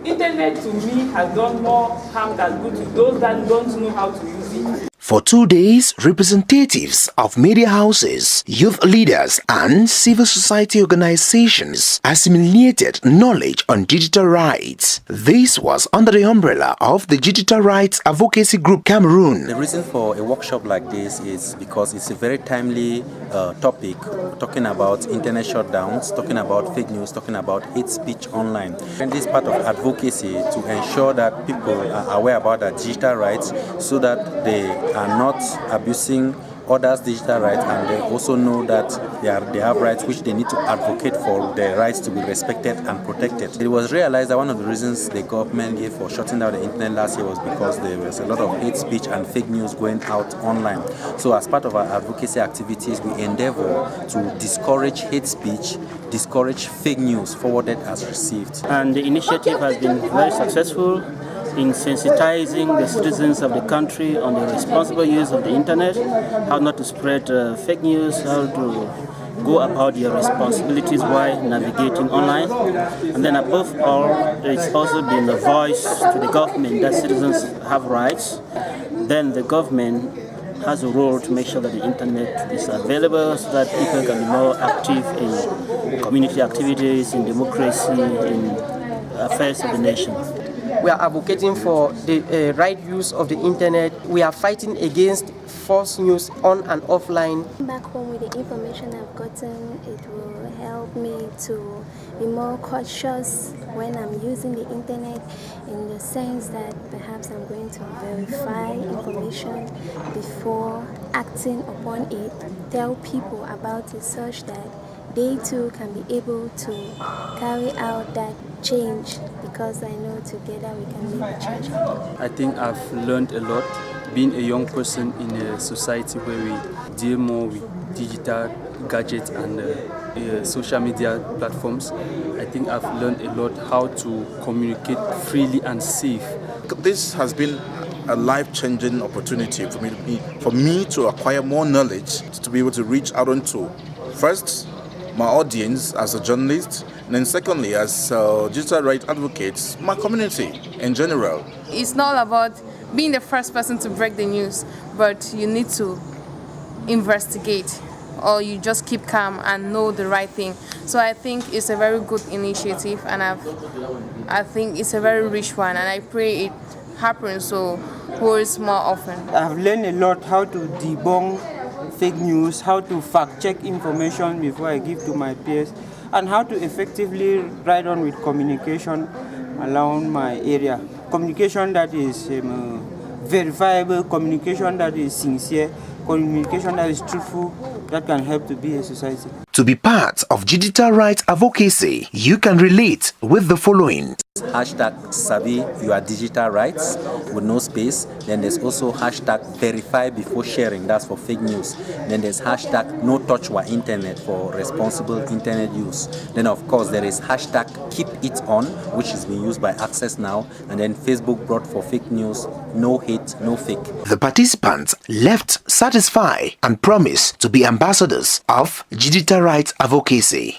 Internet to me has done more harm than good to those that don't know how to use it. For 2 days, representatives of media houses, youth leaders and civil society organizations assimilated knowledge on digital rights. This was under the umbrella of the Digital Rights Advocacy Group Cameroon. The reason for a workshop like this is because it's a very timely topic, talking about internet shutdowns, talking about fake news, talking about hate speech online. And this is part of advocacy to ensure that people are aware about their digital rights so that they are not abusing others' digital rights, and they also know that they have rights which they need to advocate for, their rights to be respected and protected. It was realized that one of the reasons the government gave for shutting down the internet last year was because there was a lot of hate speech and fake news going out online. So as part of our advocacy activities, we endeavor to discourage hate speech, discourage fake news forwarded as received. And the initiative has been very successful in sensitizing the citizens of the country on the responsible use of the internet, how not to spread fake news, how to go about their responsibilities while navigating online. And then above all, it's also been a voice to the government that citizens have rights. Then the government has a role to make sure that the internet is available so that people can be more active in community activities, in democracy, in affairs of the nation. We are advocating for the right use of the internet. We are fighting against false news on and offline. Back home with the information I've gotten, it will help me to be more cautious when I'm using the internet, in the sense that perhaps I'm going to verify information before acting upon it, tell people about it such that they too can be able to carry out that change, because I know together we can make a change. I think I've learned a lot being a young person in a society where we deal more with digital gadgets and social media platforms. I think I've learned a lot how to communicate freely and safe. This has been a life-changing opportunity for me to acquire more knowledge, to be able to reach out onto, first, my audience as a journalist, and then secondly, as digital rights advocates, my community in general. It's not about being the first person to break the news, but you need to investigate, or you just keep calm and know the right thing. So I think it's a very good initiative, and I think it's a very rich one, and I pray it happens so holds more often. I've learned a lot how to debunk fake news, how to fact-check information before I give to my peers, and how to effectively ride on with communication around my area. Communication that is verifiable, communication that is sincere, communication that is truthful, that can help to be a society. To be part of digital rights advocacy, you can relate with the following. Hashtag Savvy Your Digital Rights with no space. Then there's also hashtag Verify Before Sharing, that's for fake news. Then there's hashtag No Touch Our Internet for responsible internet use. Then of course there is hashtag Keep It On, which is being used by Access Now. And then Facebook brought for fake news, No Hate, No Fake. The participants left satisfied and promised to be ambassadors of digital rights advocacy.